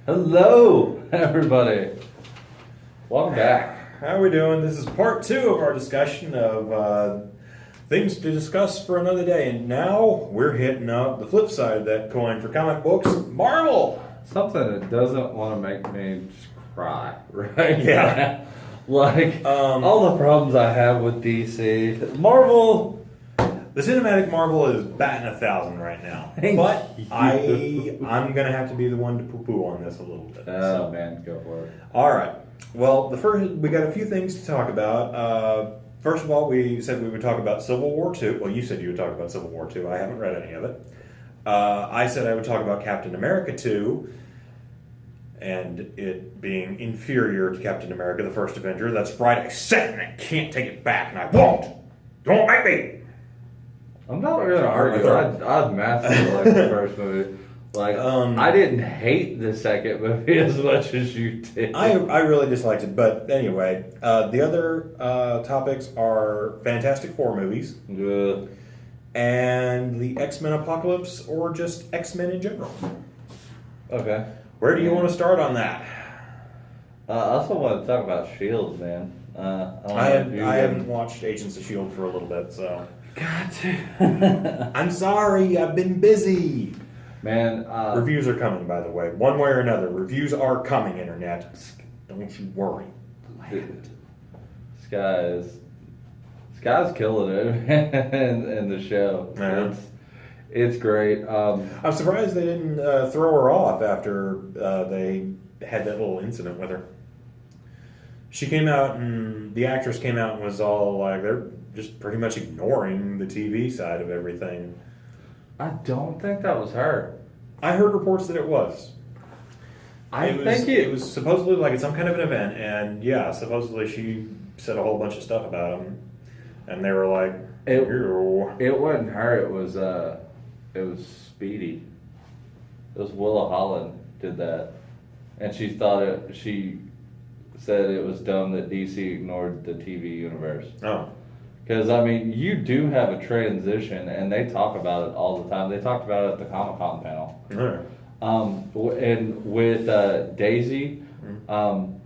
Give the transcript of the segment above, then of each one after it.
Hello, everybody. Welcome back. How are we doing? This is part 2 of our discussion of things to discuss for another day. And now we're hitting up the flip side of that coin for comic books, Marvel. Something that doesn't want to make me just cry, right? Yeah. Like, all the problems I have with DC. Marvel. The cinematic Marvel is batting 1,000 right now. Thank But you. I'm going to have to be the one to poo-poo on this a little bit. Oh, man, go for it. All right. Well, we got a few things to talk about. First of all, we said we would talk about Civil War II. Well, you said you would talk about Civil War II. I haven't read any of it. I said I would talk about Captain America 2 and it being inferior to Captain America, the First Avenger. That's right, I said, and I can't take it back, and I won't. Don't make me. I'm not going to argue. I massively like the first movie. Like, I didn't hate the second movie as much as you did. I really disliked it, but anyway, the other topics are Fantastic Four movies. Good. And the X-Men Apocalypse, or just X-Men in general. Okay. Where do you want to start on that? I also want to talk about S.h.i.e.L.D., man. I haven't watched Agents of S.h.i.e.L.D. for a little bit, so... Got to. I'm sorry, I've been busy. Man, reviews are coming, by the way. One way or another, reviews are coming, Internet. Don't you worry. This guy's killing it in the show. Yeah. It's great. I'm surprised they didn't throw her off after they had that little incident with her. She came out, and the actress came out and was all like, they're just pretty much ignoring the TV side of everything. I don't think that was her. I heard reports that it was. It was supposedly like at some kind of an event, and yeah, supposedly she said a whole bunch of stuff about him, and they were like, "Ew." It wasn't her. It was Speedy. It was Willa Holland did that, and she said it was dumb that DC ignored the TV universe. Oh. Because, I mean, you do have a transition, and they talk about it all the time. They talked about it at the Comic-Con panel. Right. And with Daisy,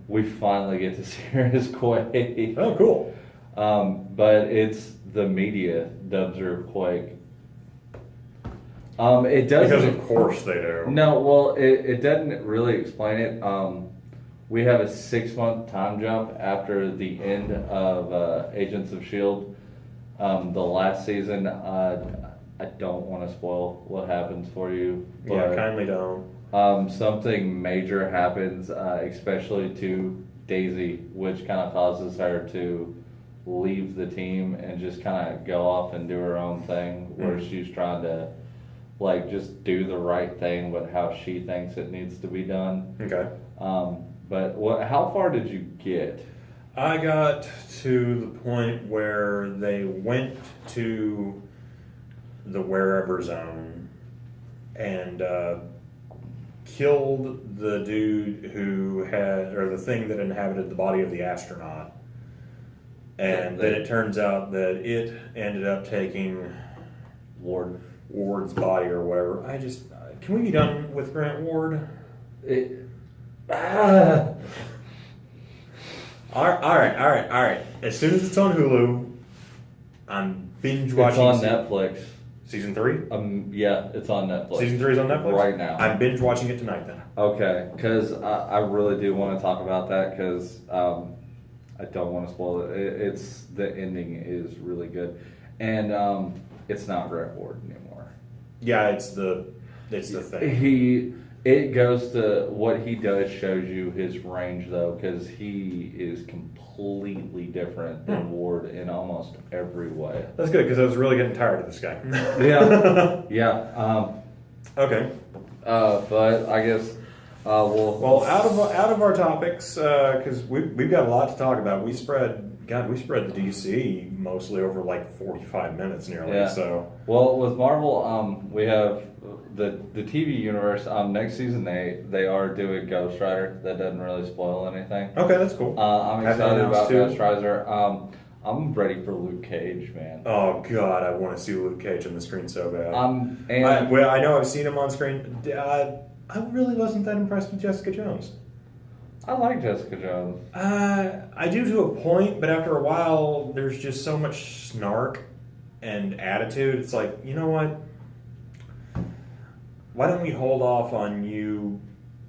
we finally get to see her as Quake. Oh, cool. But it's the media dubs her Quake. It doesn't... Because of course they do. No, well, it doesn't really explain it. We have a 6-month time jump after the end of Agents of S.h.i.e.L.D. The last season, I don't want to spoil what happens for you. Yeah, kindly don't. Something major happens, especially to Daisy, which kind of causes her to leave the team and just kind of go off and do her own thing, where she's trying to like just do the right thing with how she thinks it needs to be done. Okay. But how far did you get? I got to the point where they went to the wherever zone and killed the dude or the thing that inhabited the body of the astronaut. And then it turns out that it ended up taking Ward's body or whatever. Can we be done with Grant Ward? All right. As soon as it's on Hulu, I'm binge watching. It's on Netflix. Season 3? Yeah, it's on Netflix. Season 3 is on Netflix? Right now. I'm binge watching it tonight then. Okay, because I really do want to talk about that because I don't want to spoil it. The ending is really good. And it's not Grant Ward anymore. Yeah, it's the thing. It goes to what he does shows you his range though, because he is completely different than Ward in almost every way. That's good because I was really getting tired of this guy. Yeah. Okay. But I guess well out of our topics because we've got a lot to talk about. We spread the DC mostly over like 45 minutes nearly. Yeah. So well, with Marvel, we have the TV universe. Next season they are doing Ghost Rider. That doesn't really spoil anything. Okay, that's cool. I'm excited about Ghost Rider. I'm ready for Luke Cage, man. Oh God, I want to see Luke Cage on the screen so bad. I know I've seen him on screen. I really wasn't that impressed with Jessica Jones. I like Jessica Jones. I do to a point, but after a while, there's just so much snark and attitude. It's like, you know what? Why don't we hold off on you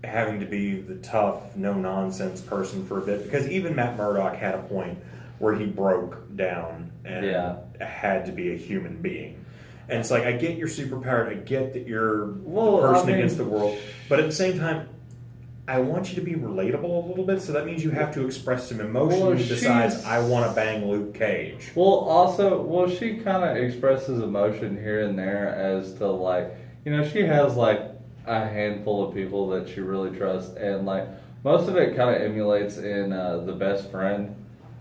having to be the tough, no-nonsense person for a bit? Because even Matt Murdock had a point where he broke down and had to be a human being. And it's like, I get you're superpowered, I get that you're the person against the world, but at the same time, I want you to be relatable a little bit, so that means you have to express some emotion besides, I want to bang Luke Cage. She kind of expresses emotion here and there as to, like, you know, she has, like, a handful of people that she really trusts, and, like, most of it kind of emulates in The Best Friend,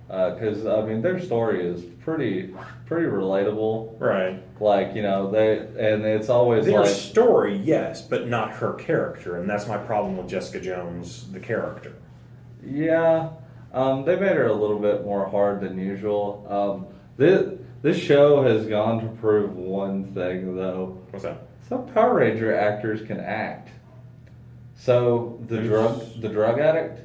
because, I mean, their story is pretty relatable. Right. Like, you know, it's always their story, yes, but not her character, and that's my problem with Jessica Jones, the character. Yeah, they made her a little bit more hard than usual. This show has gone to prove one thing, though. What's that? Some Power Ranger actors can act. So the drug addict,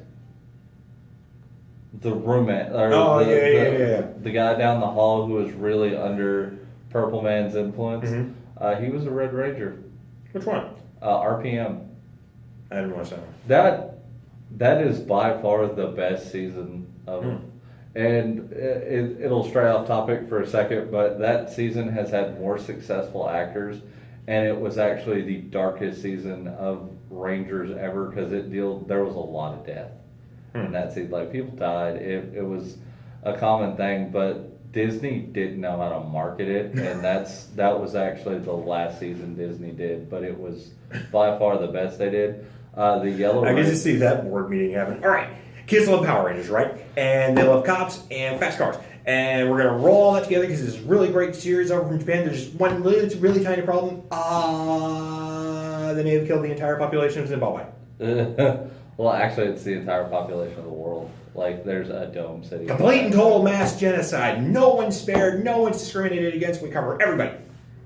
the roommate, or the guy down the hall who was really under Purple Man's influence. Mm-hmm. He was a Red Ranger. Which one? RPM. I didn't watch that one. That is by far the best season of it. And it'll stray off topic for a second, but that season has had more successful actors, and it was actually the darkest season of Rangers ever because there was a lot of death in that season. Like, people died. It was a common thing, but Disney didn't know how to market it, and that was actually the last season Disney did, but it was by far the best they did. The Yellow I get to see that board meeting happen. All right, kids love Power Rangers, right? And they love cops and fast cars. And we're going to roll all that together because it's a really great series over from Japan. There's just one really tiny problem. They may have killed the entire population of Zimbabwe. Well, actually, it's the entire population of the world. Like, there's a dome city. Complete and total mass genocide. No one's spared. No one's discriminated against. We cover everybody.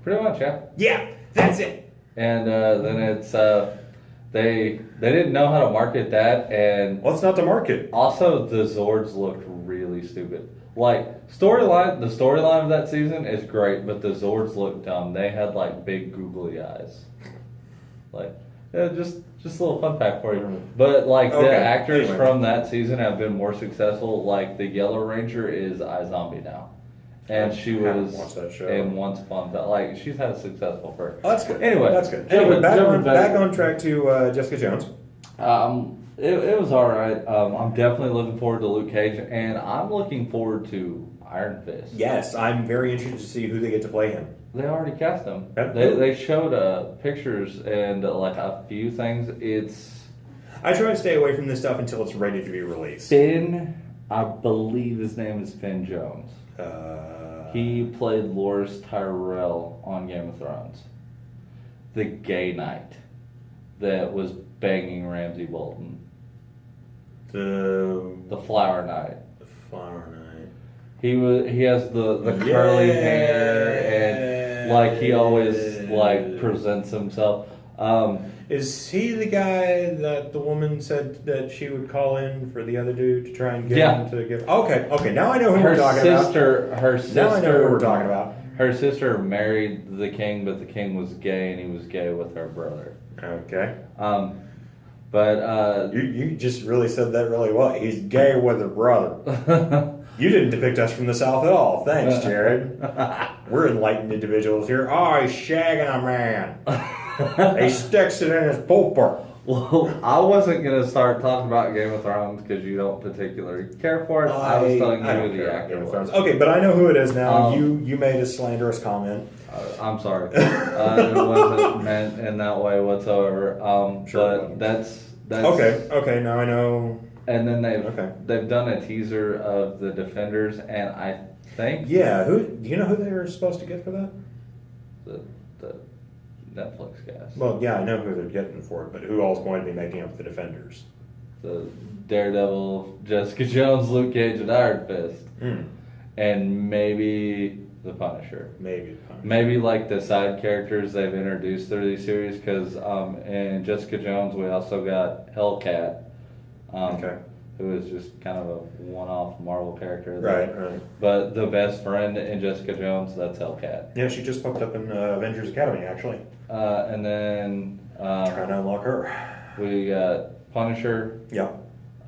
Pretty much, yeah. Yeah, that's it. And then it's they didn't know how to market that, and what's not to market? Also, the Zords looked really stupid. Like, the storyline of that season is great, but the Zords looked dumb. They had, like, big googly eyes. Like, just a little fun fact for you. But, like, the actors from that season have been more successful. Like, the Yellow Ranger is iZombie now. And she was in Once Upon a Time. Like, she's had a successful career. Oh, that's good. Anyway. That's good. Anyway, back on track to Jessica Jones. It was all right. I'm definitely looking forward to Luke Cage, and I'm looking forward to Iron Fist. Yes, I'm very interested to see who they get to play him. They already cast him. They showed pictures and like a few things. I try to stay away from this stuff until it's ready to be released. Finn, I believe his name is Finn Jones. He played Loras Tyrell on Game of Thrones. The gay knight that was banging Ramsay Bolton. The Flower Knight. The Flower Knight. He has the curly hair, and like he always like presents himself. Is he the guy that the woman said that she would call in for the other dude to try and get him to give? Okay, now I know who we're talking about. Her sister. Now I know who we're talking about. Her sister married the king, but the king was gay, and he was gay with her brother. Okay. But you just really said that really well. He's gay with her brother. You didn't depict us from the South at all. Thanks, Jared. We're enlightened individuals here. Oh, he's shagging a man. He sticks it in his pooper. Well, I wasn't going to start talking about Game of Thrones because you don't particularly care for it. I was telling you who the actor was. Okay, but I know who it is now. You made a slanderous comment. I'm sorry. It wasn't meant in that way whatsoever. But that's okay. Now I know. And then they've done a teaser of the Defenders, and I think do you know who they were supposed to get for that? The Netflix guys. Well, yeah, I know who they're getting for it, but who all's going to be making up the Defenders? The Daredevil, Jessica Jones, Luke Cage, and Iron Fist. And maybe the Punisher. Maybe the Punisher. Maybe like the side characters they've introduced through these series, because in Jessica Jones we also got Hellcat, Okay. who is just kind of a one-off Marvel character. Right. But the best friend in Jessica Jones, that's Hellcat. Yeah, she just popped up in Avengers Academy, actually. And then Trying to unlock her. we got Punisher. Yeah.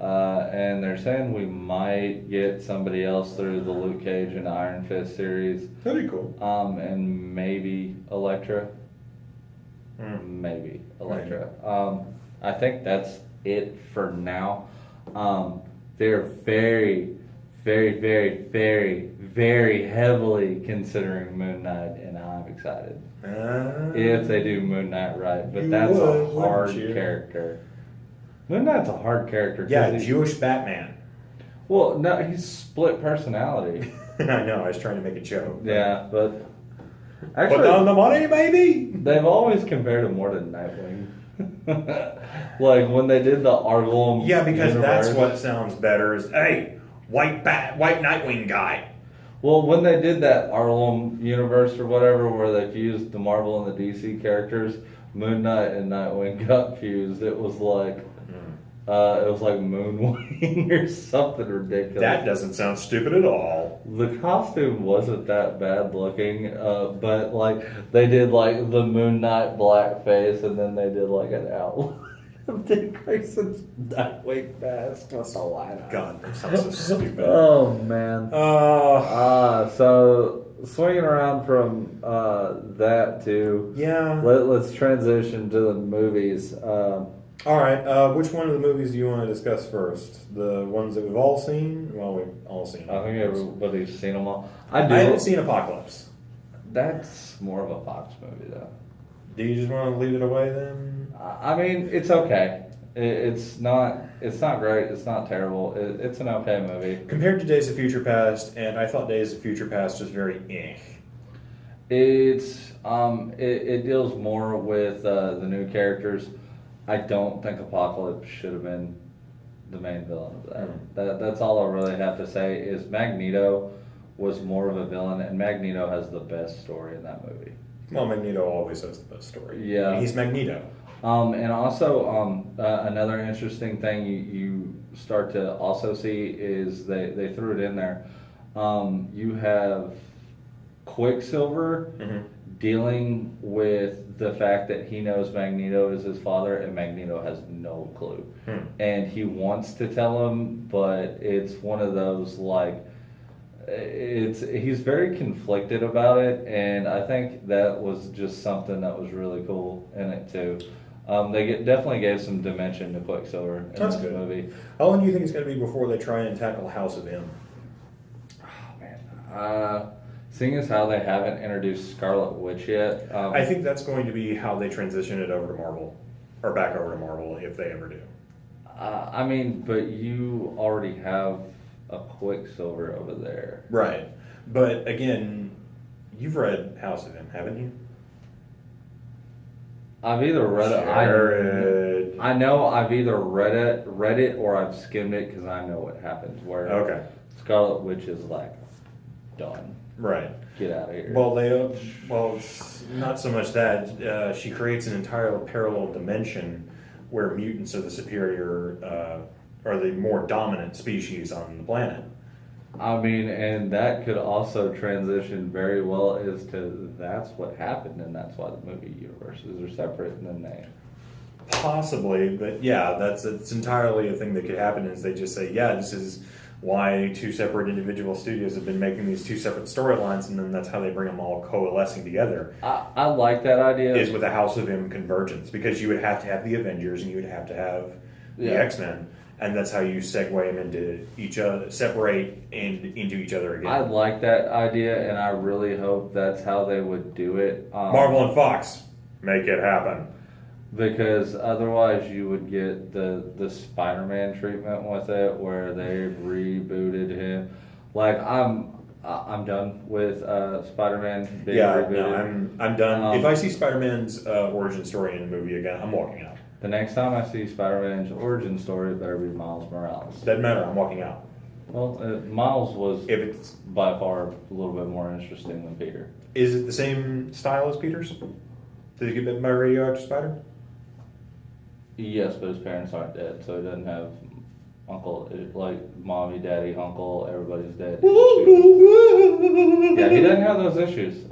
And they're saying we might get somebody else through the Luke Cage and Iron Fist series. That'd be cool. And maybe Elektra. Maybe Elektra. I think that's it for now. They're very, very, very, very, very heavily considering Moon Knight, and I'm excited. If they do Moon Knight right, but that's a hard character. Moon Knight's a hard character. Yeah, Jewish Batman. Well, no, he's split personality. I know, I was trying to make a joke. Yeah, but Put actually, down the money, baby! they've always compared him more to Nightwing. Like when they did the Argolem. Yeah, because universe. that's what sounds better is, hey, white Nightwing guy. Well, when they did that Argolem universe or whatever, where they fused the Marvel and the DC characters, Moon Knight and Nightwing got fused. It was like Moonwing or something ridiculous. That doesn't sound stupid at all. The costume wasn't that bad looking, but like they did like the Moon Knight blackface, and then they did like an outline of Dick Grayson's Nightwing mask with the light on. God, that sounds so stupid. Oh man. So swinging around from that to Yeah. let's transition to the movies. All right, which one of the movies do you want to discuss first? The ones that we've all seen? Well, we've all seen them. I think everybody's seen them all. I I haven't seen Apocalypse. That's more of a Fox movie, though. Do you just want to leave it away then? I mean, it's okay. It's not great. It's not terrible. It's an okay movie. Compared to Days of Future Past, and I thought Days of Future Past was very It's it deals more with the new characters. I don't think Apocalypse should have been the main villain of that. That's all I really have to say is Magneto was more of a villain, and Magneto has the best story in that movie. Well, Magneto always has the best story. Yeah. He's Magneto. And also another interesting thing you start to also see is they threw it in there. You have Quicksilver dealing with the fact that he knows Magneto is his father, and Magneto has no clue. And he wants to tell him, but it's one of those like he's very conflicted about it, and I think that was just something that was really cool in it too. They definitely gave some dimension to Quicksilver in That's this good. movie. How long do you think it's going to be before they try and tackle House of M? Oh man, seeing as how they haven't introduced Scarlet Witch yet, I think that's going to be how they transition it over to Marvel, or back over to Marvel if they ever do. I mean, but you already have a Quicksilver over there. Right. But again, you've read House of M, haven't you? I've either read it. Jared. I know I've either read it, or I've skimmed it because I know what happens. Where Okay. Scarlet Witch is like done. Right. Get out of here. Well, it's not so much that she creates an entirely parallel dimension where mutants are the superior, or the more dominant species on the planet. I mean, and that could also transition very well as to that's what happened, and that's why the movie universes are separate, and then they. Possibly, but yeah, it's entirely a thing that could happen. Is they just say, yeah, this is why two separate individual studios have been making these two separate storylines, and then that's how they bring them all coalescing together. I like that idea. Is with a House of M convergence, because you would have to have the Avengers and you would have to have the X-Men, and that's how you segue them into each other, separate and into each other again. I like that idea, and I really hope that's how they would do it. Marvel and Fox, make it happen. Because otherwise you would get the Spider-Man treatment with it, where they've rebooted him. Like I'm done with Spider-Man being rebooted. No, I'm done. If I see Spider-Man's origin story in a movie again, I'm walking out. The next time I see Spider-Man's origin story, it better be Miles Morales. Doesn't matter. I'm walking out. Well, Miles was If it's by far a little bit more interesting than Peter. Is it the same style as Peter's? Did he get bitten by a radioactive spider? Yes, but his parents aren't dead, so he doesn't have uncle, like mommy, daddy, uncle, everybody's dead. Yeah, he doesn't have those issues.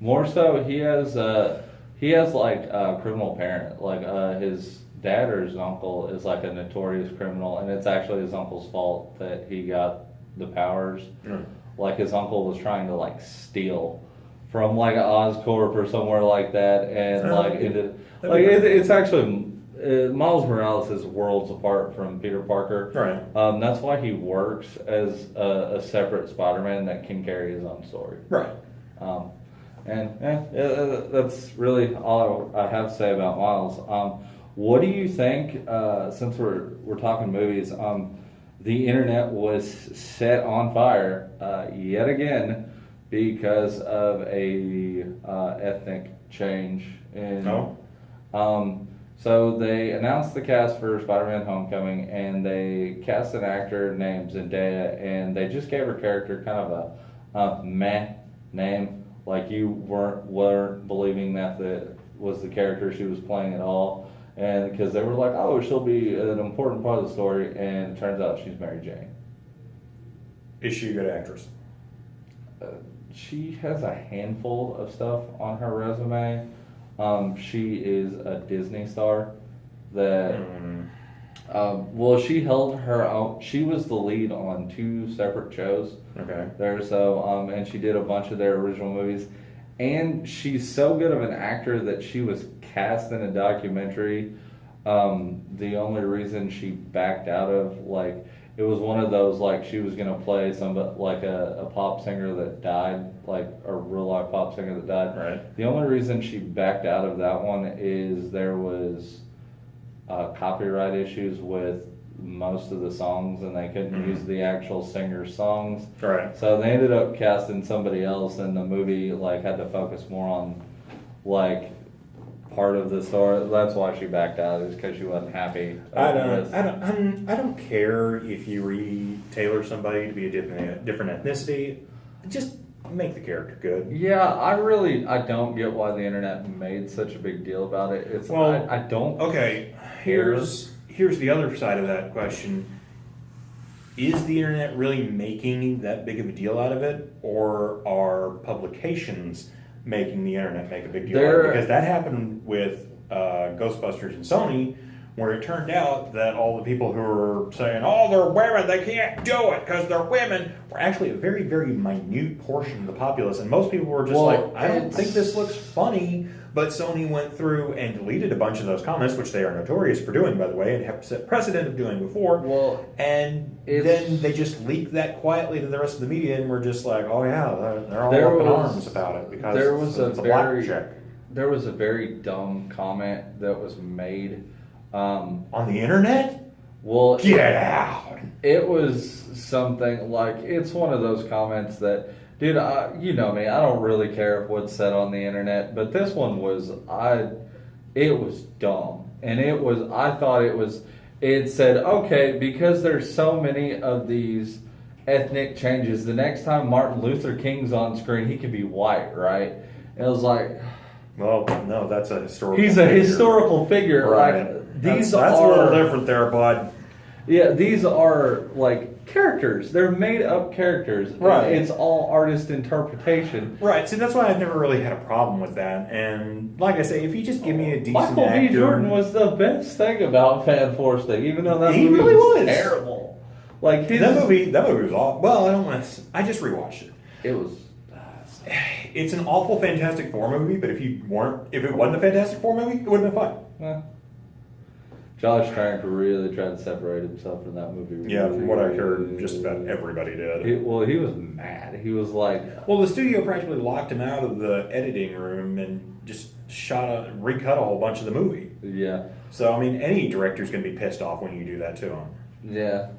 More so, he has like a criminal parent. Like his dad or his uncle is like a notorious criminal, and it's actually his uncle's fault that he got the powers. Mm. Like his uncle was trying to like steal from like Oscorp or somewhere like that, and it's actually Miles Morales is worlds apart from Peter Parker. Right. That's why he works as a separate Spider-Man that can carry his own story. Right. That's really all I have to say about Miles. What do you think? Since we're talking movies, the internet was set on fire yet again because of a ethnic change in. So they announced the cast for Spider-Man: Homecoming, and they cast an actor named Zendaya, and they just gave her character kind of a meh name, like you weren't believing that was the character she was playing at all, and because they were like, oh, she'll be an important part of the story, and it turns out she's Mary Jane. Is she a good actress? She has a handful of stuff on her resume. She is a Disney star that, she held her own. She was the lead on 2 separate shows. Okay. And she did a bunch of their original movies. And she's so good of an actor that she was cast in a documentary. The only reason she backed out of, like, it was one of those, like, she was going to play somebody, like a pop singer that died, like a real life pop singer that died. Right. The only reason she backed out of that one is there was copyright issues with most of the songs, and they couldn't use the actual singer's songs. Right. So they ended up casting somebody else, and the movie, like, had to focus more on, like, part of the story. That's why she backed out, is because she wasn't happy. I don't care if you re-tailor somebody to be a different ethnicity. Just make the character good. Yeah, I don't get why the internet made such a big deal about it. I don't. Okay, here's the other side of that question. Is the internet really making that big of a deal out of it, or are publications making the internet make a big deal out of it? Because that happened with Ghostbusters and Sony, where it turned out that all the people who were saying, oh, they're women, they can't do it because they're women, were actually a very, very minute portion of the populace. And most people were just I don't think this looks funny. But Sony went through and deleted a bunch of those comments, which they are notorious for doing, by the way, and have set precedent of doing before. Well, and then they just leaked that quietly to the rest of the media, and we're just like, oh yeah, they're all up in arms about it because it's a black check. There was a very dumb comment that was made on the internet. Well, get out! It was something like, it's one of those comments that. Dude, you know me, I don't really care what's said on the internet, but this one was, it was dumb. And it said, okay, because there's so many of these ethnic changes, the next time Martin Luther King's on screen, he could be white, right? And it was like... Well, no, that's a historical He's a historical figure. Right. Like, that's a little different there, bud. Yeah, these are, like, characters. They're made up characters. Right. It's all artist interpretation. Right. See, that's why I've never really had a problem with that. And like I say, if you just give me a decent Michael actor... B. Jordan was the best thing about Fan Force Thing, even though that movie really was terrible. Like that movie was awful. Well, I just rewatched it. It was... It's an awful Fantastic Four movie, but if it wasn't a Fantastic Four movie, it would have been fine. Yeah. Josh Trank really tried to separate himself from that movie. Yeah, from what I heard, just about everybody did. He was mad. He was like... Well, the studio practically locked him out of the editing room and just recut a whole bunch of the movie. Yeah. So, I mean, any director's going to be pissed off when you do that to him. Yeah.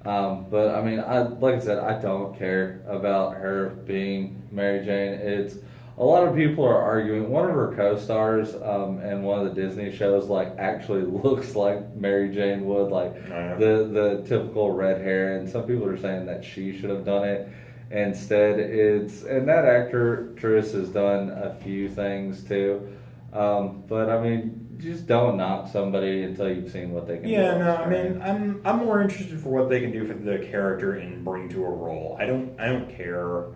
But, I mean, like I said, I don't care about her being Mary Jane. It's a lot of people are arguing one of her co-stars in one of the Disney shows like actually looks like Mary Jane would, like the typical red hair, and some people are saying that she should have done it. Instead, and that actress has done a few things too. But I mean, just don't knock somebody until you've seen what they can do. Yeah, no, I mean, I'm more interested for what they can do for the character and bring to a role. I don't care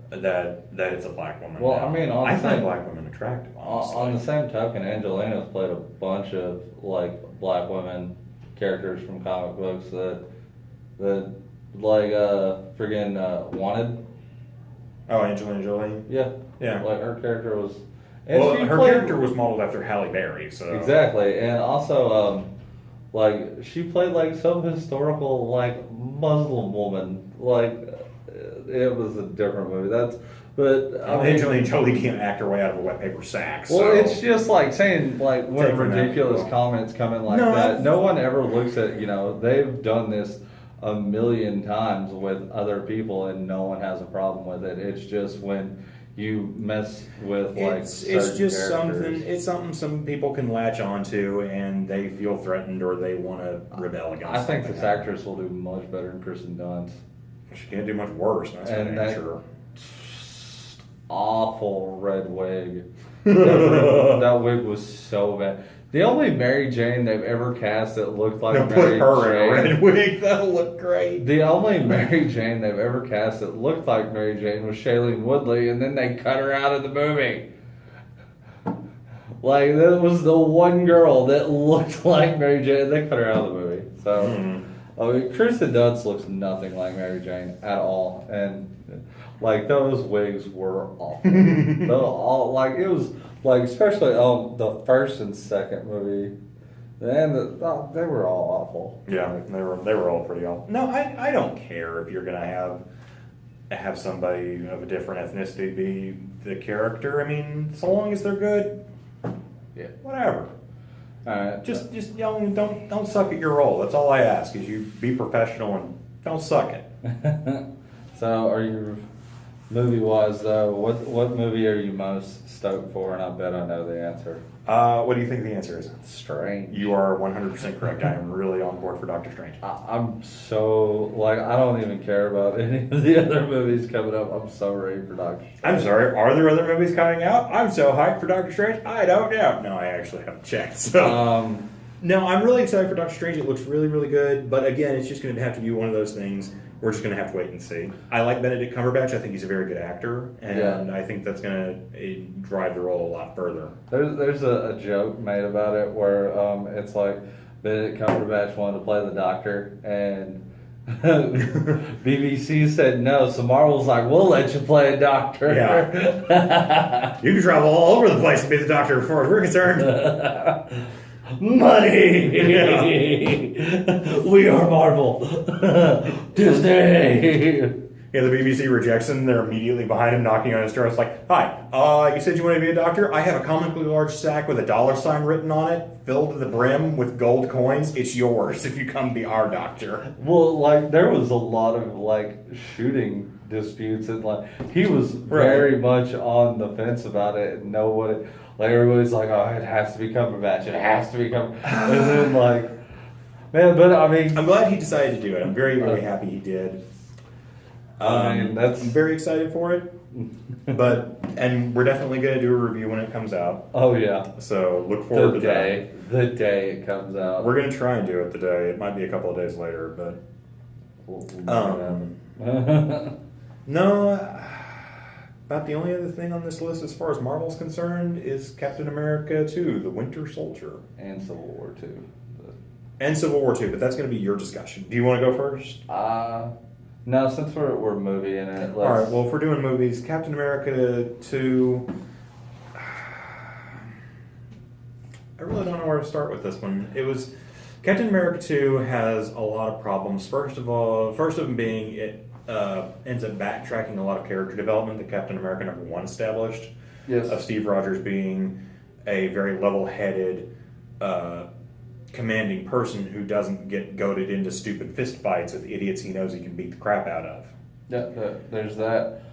that it's a black woman. Well, now. I mean, I find black women attractive. Honestly. On the same token, Angelina's played a bunch of like black women characters from comic books that like friggin' Wanted. Oh, Angelina Jolie. Yeah, yeah. Like her character was. Well, her character was modeled after Halle Berry, so exactly, and also like she played like some historical like Muslim woman. Like it was a different movie. But I mean, Angelina Jolie can't act her way out of a wet paper sack. Well, so. It's just like saying like when ridiculous comments come in like that. No one ever looks at they've done this a million times with other people and no one has a problem with it. It's just when you mess with like it's just characters. something some people can latch onto and they feel threatened or they want to rebel against. I think this actress will do much better than Kristen Dunst. She can't do much worse. That's for damn sure. Awful red wig. That wig was so bad. The only Mary Jane they've ever cast that looked like Mary Jane. Put her in a red wig. That'll look great. The only Mary Jane they've ever cast that looked like Mary Jane was Shailene Woodley, and then they cut her out of the movie. Like, that was the one girl that looked like Mary Jane. They cut her out of the movie. So, I mean, Kristen Dunst looks nothing like Mary Jane at all. And, like, those wigs were awful. It was, like, especially on the first and second movie. And they were all awful. Yeah, they were all pretty awful. No, I don't care if you're going to have somebody of a different ethnicity be the character. I mean, so long as they're good. Yeah. Whatever. Just don't suck at your role. That's all I ask. Is you be professional and don't suck it. So, are you movie-wise though? What movie are you most stoked for? And I bet I know the answer. What do you think the answer is? Strange. You are 100% correct. I am really on board for Doctor Strange. I'm so I don't even care about any of the other movies coming up. I'm so ready for Doctor Strange. I'm sorry. Are there other movies coming out? I'm so hyped for Doctor Strange. I don't know. No, I actually haven't checked. So. No, I'm really excited for Doctor Strange. It looks really, really good. But again, it's just going to have to be one of those things. We're just going to have to wait and see. I like Benedict Cumberbatch. I think he's a very good actor, and I think that's going to drive the role a lot further. There's a joke made about it where it's like Benedict Cumberbatch wanted to play the Doctor, and BBC said no, so Marvel's like, we'll let you play a Doctor. Yeah. You can travel all over the place to be the Doctor as far as we're concerned. Money! We are Marvel. Disney! Yeah, the BBC rejects him. They're immediately behind him, knocking on his door. It's like, hi, you said you want to be a doctor? I have a comically large sack with a $sign written on it, filled to the brim with gold coins. It's yours if you come be our doctor. Well, like, there was a lot of, like, shooting disputes, and, like, he was very much on the fence about it, and nobody... Like, everybody's like, oh, it has to be Cumberbatch. It has to be Cumberbatch. And then, like, man, but I mean... I'm glad he decided to do it. I'm very, very happy he did. I'm very excited for it. And we're definitely going to do a review when it comes out. Oh, yeah. So look forward to that. The day it comes out. We're going to try and do it the day. It might be a couple of days later, but... No... About the only other thing on this list as far as Marvel's concerned is Captain America 2, The Winter Soldier. And Civil War 2. And Civil War 2, but that's going to be your discussion. Do you want to go first? No, since we're movieing it. All right, well, if we're doing movies, Captain America 2... I really don't know where to start with this one. Captain America 2 has a lot of problems. First of them being it ends up backtracking a lot of character development that Captain America #1 established. Yes. Of Steve Rogers being a very level-headed, commanding person who doesn't get goaded into stupid fistfights with idiots he knows he can beat the crap out of. Yeah, there's that.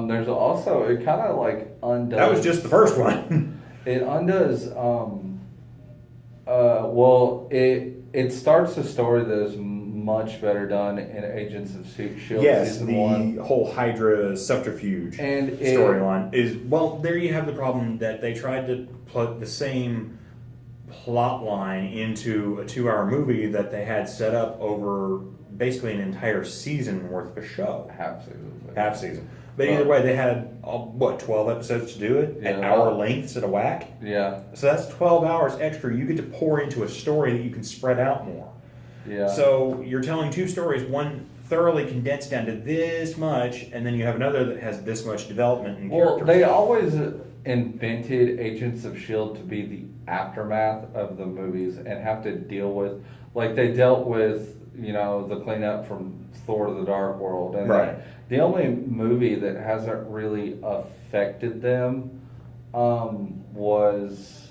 There's also, it kind of like undoes. That was just the first one. It undoes. Well, it starts a story that is much better done in Agents of S.h.i.e.L.D. Yes, season the 1. whole Hydra subterfuge And storyline is, well, there you have the problem that they tried to put the same plot line into a 2-hour movie that they had set up over basically an entire season worth of a show. Half season. But either way, they had, 12 episodes to do it? At hour lengths at a whack? Yeah. So that's 12 hours extra you get to pour into a story that you can spread out more. Yeah. So you're telling 2 stories, one thoroughly condensed down to this much, and then you have another that has this much development and character. Well, they always invented Agents of S.h.i.e.L.D. to be the aftermath of the movies and have to deal with, like they dealt with, the cleanup from Thor: The Dark World. And right. The only movie that hasn't really affected them was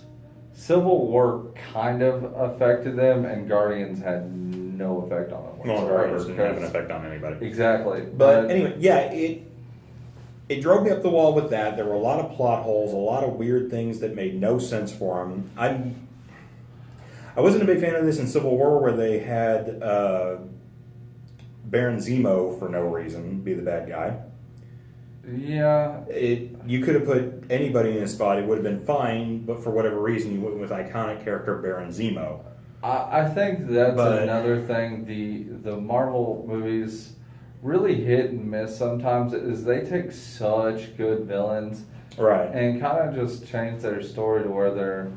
Civil War kind of affected them, and Guardians had no effect on them whatsoever. Well, Guardians didn't have an effect on anybody. Exactly. But anyway, yeah, it drove me up the wall with that. There were a lot of plot holes, a lot of weird things that made no sense for them. I wasn't a big fan of this in Civil War where they had Baron Zemo for no reason be the bad guy. Yeah. You could have put anybody in his spot, it would have been fine, but for whatever reason you went with iconic character Baron Zemo. I think that's another thing. The Marvel movies really hit and miss sometimes, is they take such good villains, right, and kind of just change their story to where they're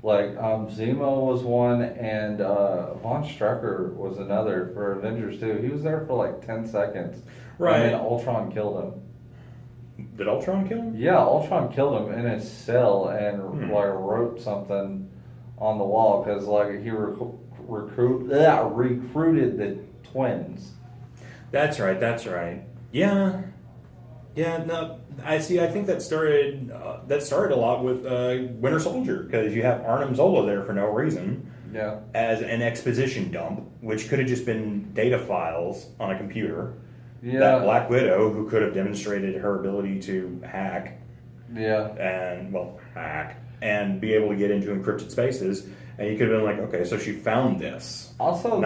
like, Zemo was one, and Von Strucker was another for Avengers 2. He was there for like 10 seconds. Right. And then Ultron killed him. Did Ultron kill him? Yeah, Ultron killed him in his cell and like wrote something on the wall because like he recruited the twins. That's right. Yeah. No, I see. I think that started a lot with Winter Soldier because you have Arnim Zola there for no reason. Yeah. As an exposition dump, which could have just been data files on a computer. Yeah. That Black Widow, who could have demonstrated her ability to hack. Yeah. Hack and be able to get into encrypted spaces. And you could have been like, okay, so she found this. Also,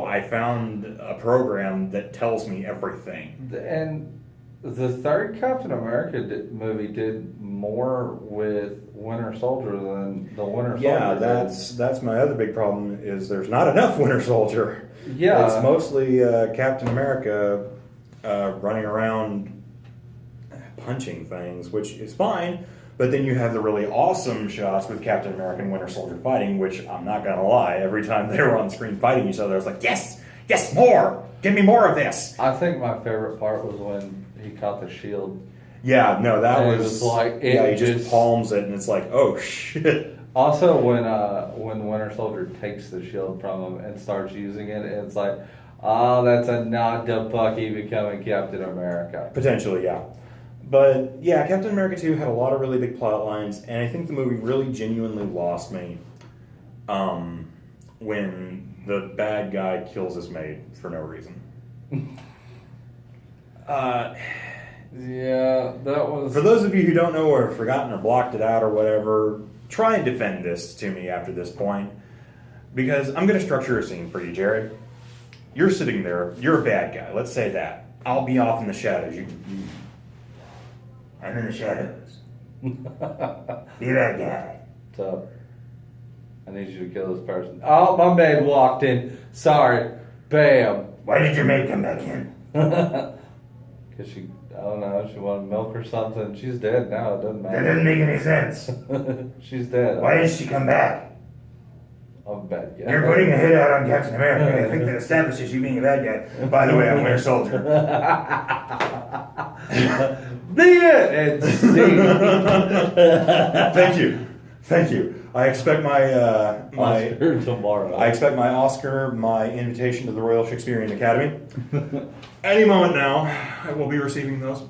I found a program that tells me everything. And the third Captain America movie did more with Winter Soldier than the Winter Soldier. Yeah, that's my other big problem is there's not enough Winter Soldier. Yeah. It's mostly Captain America running around punching things, which is fine. But then you have the really awesome shots with Captain America and Winter Soldier fighting, which I'm not going to lie, every time they were on screen fighting each other, I was like, yes, more, give me more of this. I think my favorite part was when he caught the shield. Yeah, no, that was like, he just palms it and it's like, oh shit. Also, when Winter Soldier takes the shield from him and starts using it, it's like, oh, that's a nod to Bucky becoming Captain America. Potentially, yeah. But yeah, Captain America 2 had a lot of really big plot lines, and I think the movie really genuinely lost me when the bad guy kills his maid for no reason. Yeah, that was... For those of you who don't know or have forgotten or blocked it out or whatever, try and defend this to me after this point, because I'm going to structure a scene for you, Jared. You're sitting there, you're a bad guy, let's say that. I'll be off in the shadows. I'm in the shadows. Be a bad guy. What's up? I need you to kill this person. Oh, my maid walked in. Sorry. Bam. Why did your maid come back in? Because she, I don't know, she wanted milk or something. She's dead now. It doesn't matter. That doesn't make any sense. She's dead. Why did she come back? I'm a bad guy. You're putting a hit out on Captain America. I think that establishes you being a bad guy. By the way, I'm Winter Soldier. Thank you. I expect my Oscar tomorrow. I expect my Oscar, my invitation to the Royal Shakespearean Academy. Any moment now, I will be receiving those.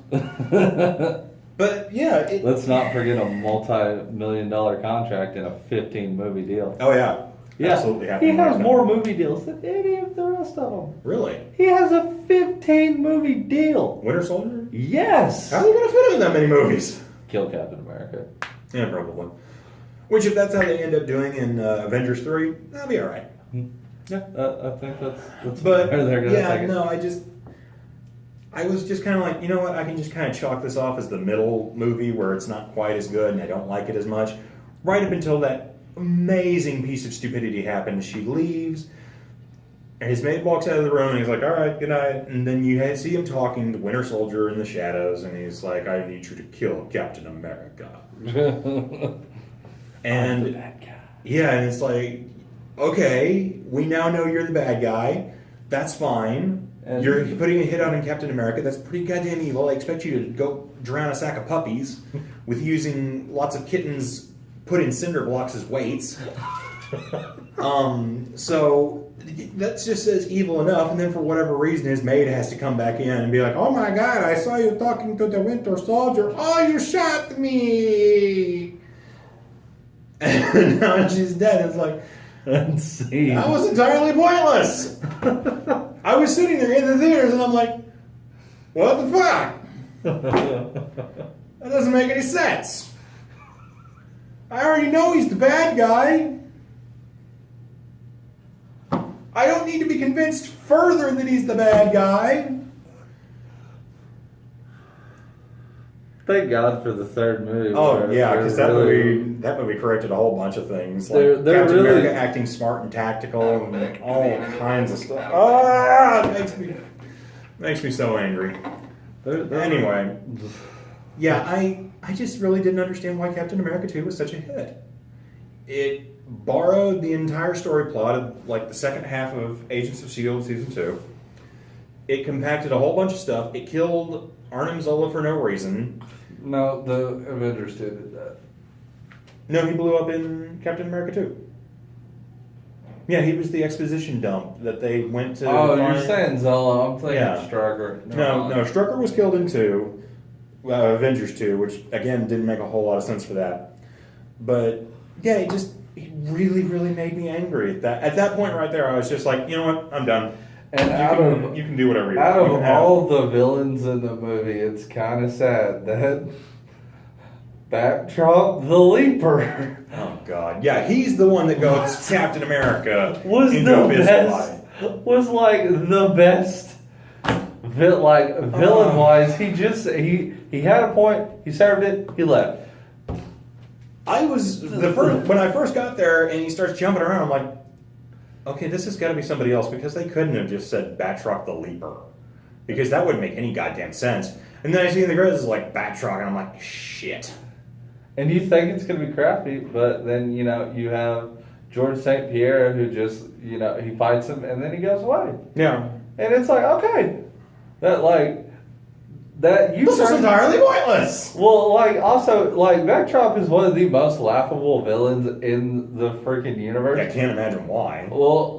But yeah, let's not forget a multi-million-dollar contract in a 15-movie deal. Oh yeah. Yeah, absolutely happy. he to watch has that. more movie deals than any of the rest of them. Really? He has a 15 movie deal. Winter Soldier? Yes. How are you going to fit him in that many movies? Kill Captain America. Yeah, probably. Which, if that's how they end up doing in Avengers 3, that'll be all right. Yeah, I think that's But where they're gonna take it. no, I was just kind of like, you know what? I can just kind of chalk this off as the middle movie where it's not quite as good and I don't like it as much. Right up until that amazing piece of stupidity happens. She leaves, and his maid walks out of the room, and he's like, "All right, good night." And then you see him talking to Winter Soldier in the shadows, and he's like, "I need you to kill Captain America." And the bad guy. yeah, and it's like, okay, we now know you're the bad guy. That's fine. And You're putting a hit out on Captain America. That's pretty goddamn evil. I expect you to go drown a sack of puppies with using lots of kittens put in cinder blocks as weights. So that just says evil enough. And then for whatever reason, his maid has to come back in and be like, "Oh my God, I saw you talking to the Winter Soldier. Oh, you shot me." And now she's dead. It's like, Unseen. that was entirely pointless. I was sitting there in the theaters and I'm like, what the fuck? That doesn't make any sense. I already know he's the bad guy. I don't need to be convinced further that he's the bad guy. Thank God for the third movie. Oh where yeah, they're because that movie corrected a whole bunch of things. Like They're Captain really- America acting smart and tactical and all kinds of stuff. Ah, it makes me so angry. Anyway, yeah, I just really didn't understand why Captain America 2 was such a hit. It borrowed the entire story plot of like the second half of Agents of S.h.i.e.L.D. Season 2. It compacted a whole bunch of stuff. It killed Arnim Zola for no reason. No, the Avengers did that. No, he blew up in Captain America 2. Yeah, he was the exposition dump that they went to. Oh, find. you're saying Zola. I'm thinking Yeah. Stryker. No, Strucker was killed in 2. Avengers 2, which again didn't make a whole lot of sense for that. But yeah, it really, really made me angry at that. At that point right there, I was just like, you know what, I'm done. And You can do whatever you want. out You of can have- all the villains in the movie, it's kind of sad that Backdrop the Leaper Oh God, yeah, he's the one that goes Captain America was into the a fist best. fight. Was like the best. Villain wise, he had a point. He served it. He left. I was when I first got there and he starts jumping around. I'm like, okay, this has got to be somebody else because they couldn't have just said Batroc the Leaper because that wouldn't make any goddamn sense. And then I see in the credits like Batroc, and I'm like, shit. And you think it's gonna be crappy, but then you have George St. Pierre who just he fights him and then he goes away. Yeah, And it's like okay, that you. this was entirely pointless. Well, also Vectron is one of the most laughable villains in the freaking universe. I can't imagine why. Well,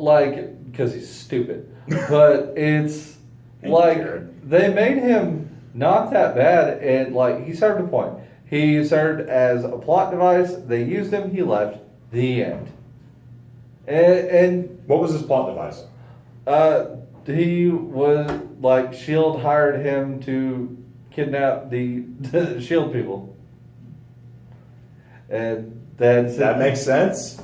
because he's stupid. But it's Thank you, Jared. they made him not that bad, and he served a point. He served as a plot device. They used him. He left. The end. And What was his plot device? he was S.h.i.e.L.D. hired him to kidnap the S.h.i.e.L.D. people, and That makes sense.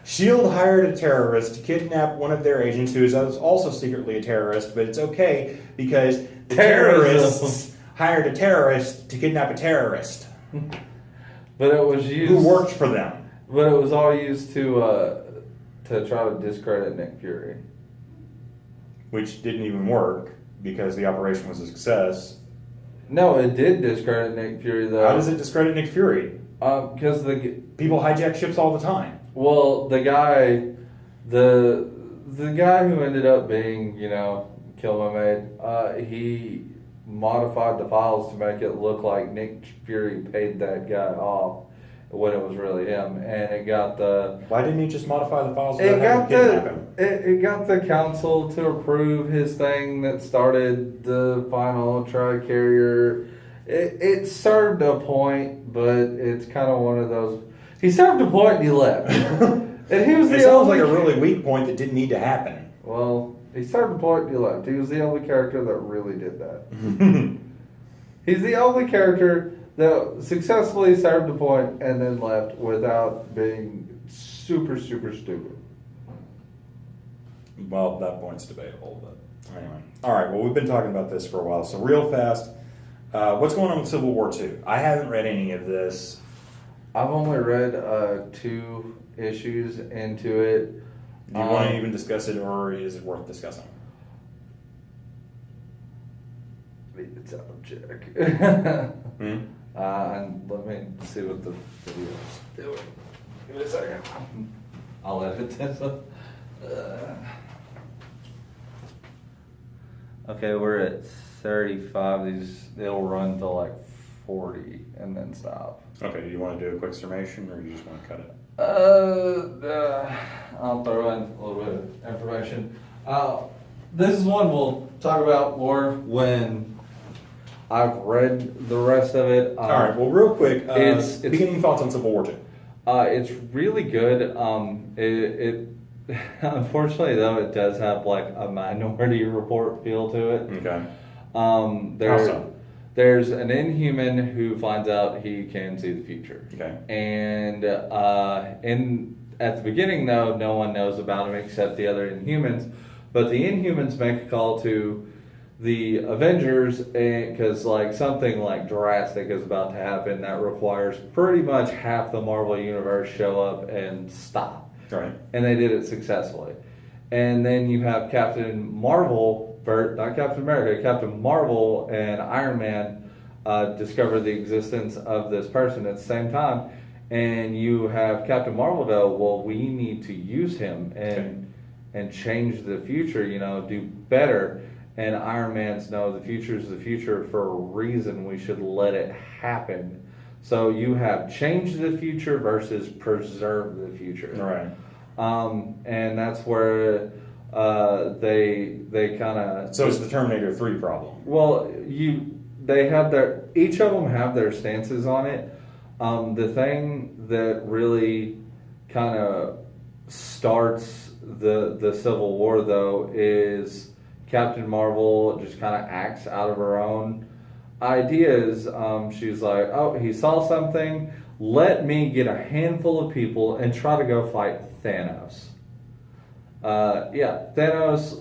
S.h.i.e.L.D. hired a terrorist to kidnap one of their agents who is also secretly a terrorist, but it's okay because the terrorists hired a terrorist to kidnap a terrorist But it was used. who worked for them. But it was all used to try to discredit Nick Fury. Which didn't even work because the operation was a success. No, it did discredit Nick Fury though. How does it discredit Nick Fury? Because People hijack ships all the time. the guy, the guy who ended up being Kill My Maid, he modified the files to make it look like Nick Fury paid that guy off when it was really him, and it got the. Why didn't he just modify the files It without got having to kidnap him? it got the council to approve his thing that started the final Tri-Carrier. It served a point, but it's kind of one of those. He served a point and he left. And he was It the sounds only. like a really weak point that didn't need to happen. Well, he started the point and he left. He was the only character that really did that. He's the only character that successfully served the point and then left without being super, super stupid. Well, that point's debatable, but anyway. All right, well, we've been talking about this for a while, so real fast, what's going on with Civil War II? I haven't read any of this. I've only read 2 issues into it. Do you want to even discuss it, or is it worth discussing? It's out, Jack. Hmm? And let me see what the video is doing. Give me a second. I'll edit this up. Okay, we're at 35. They'll run to like 40 and then stop. Okay, do you want to do a quick summation, or you just want to cut it? I'll throw in a little bit of information. This is one we'll talk about more when I've read the rest of it. All right, well, real quick, it's beginning thoughts on Civil War II. It's really good. It unfortunately though it does have like a Minority Report feel to it. Okay. There's How so? there's an Inhuman who finds out he can see the future. Okay. And at the beginning though, no one knows about him except the other Inhumans. But the Inhumans make a call to the Avengers because like something like drastic is about to happen that requires pretty much half the Marvel universe show up and stop. Right. And they did it successfully. And then you have Captain Marvel, not Captain America, Captain Marvel and Iron Man discover the existence of this person at the same time. And you have Captain Marvel go, well, we need to use him and change the future, do better. And Iron Man's, no, the future is the future for a reason. We should let it happen. So you have change the future versus preserve the future. Right. And that's where they kind of. So it's the Terminator 3 problem. Well, each of them have their stances on it. The thing that really kind of starts the Civil War though is Captain Marvel just kind of acts out of her own ideas. She's like, oh, he saw something. Let me get a handful of people and try to go fight Thanos. Thanos,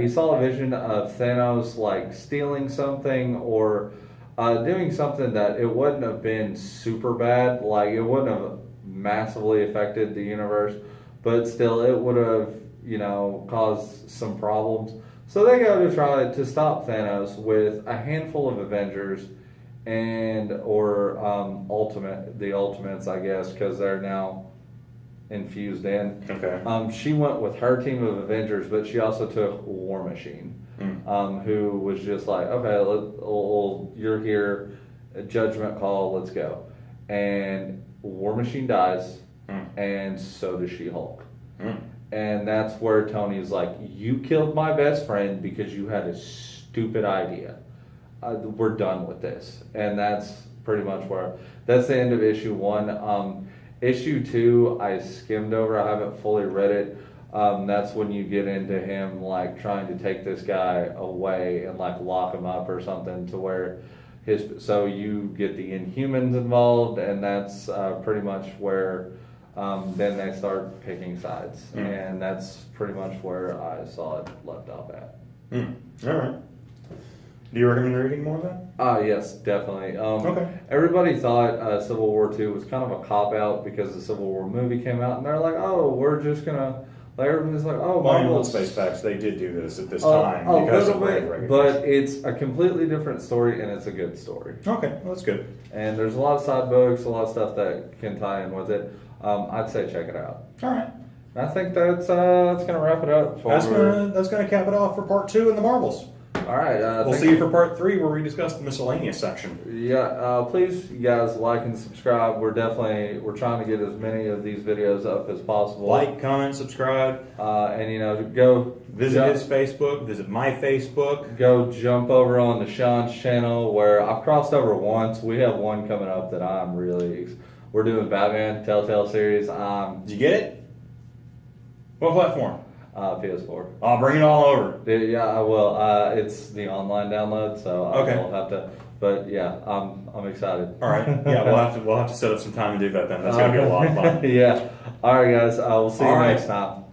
he saw a vision of Thanos, like, stealing something or doing something that it wouldn't have been super bad. Like, it wouldn't have massively affected the universe, but still it would have, caused some problems. So they go to try to stop Thanos with a handful of Avengers or the Ultimates, I guess, because they're now infused in. Okay. She went with her team of Avengers, but she also took War Machine, who was just like, okay, you're here, judgment call, let's go. And War Machine dies, and so does She-Hulk. And that's where Tony's like, you killed my best friend because you had a stupid idea. We're done with this. And that's pretty much that's the end of issue 1. Issue 2, I skimmed over. I haven't fully read it. That's when you get into him like trying to take this guy away and like lock him up or something to where so you get the Inhumans involved, and that's pretty much where then they start picking sides, and that's pretty much where I saw it left off at. All right. Do you recommend reading more of that? Yes, definitely. Okay. Everybody thought Civil War II was kind of a cop-out because the Civil War movie came out, and they're like, oh, we're just going to... everybody's like, oh, Marvel Space Facts, they did do this at this time because of brand recognition. But it's a completely different story, and it's a good story. Okay, well, that's good. And there's a lot of side books, a lot of stuff that can tie in with it. I'd say check it out. All right. I think that's going to wrap it up. That's gonna cap it off for part 2 in the Marvels. All right. We'll see you for part 3 where we discuss the miscellaneous section. Yeah. Please, you guys, like and subscribe. We're trying to get as many of these videos up as possible. Like, comment, subscribe, and go visit his Facebook, visit my Facebook. Go jump over on the Sean's channel where I've crossed over once. We have one coming up that I'm really. We're doing Batman Telltale series. Did you get it? What platform? PS4. I'll bring it all over. Yeah, I will. It's the online download, so Okay. I will have to. But yeah, I'm excited. All right. Yeah, we'll have to set up some time to do that then. That's gonna be a lot of fun. Yeah. All right, guys. We'll see you All right. next time.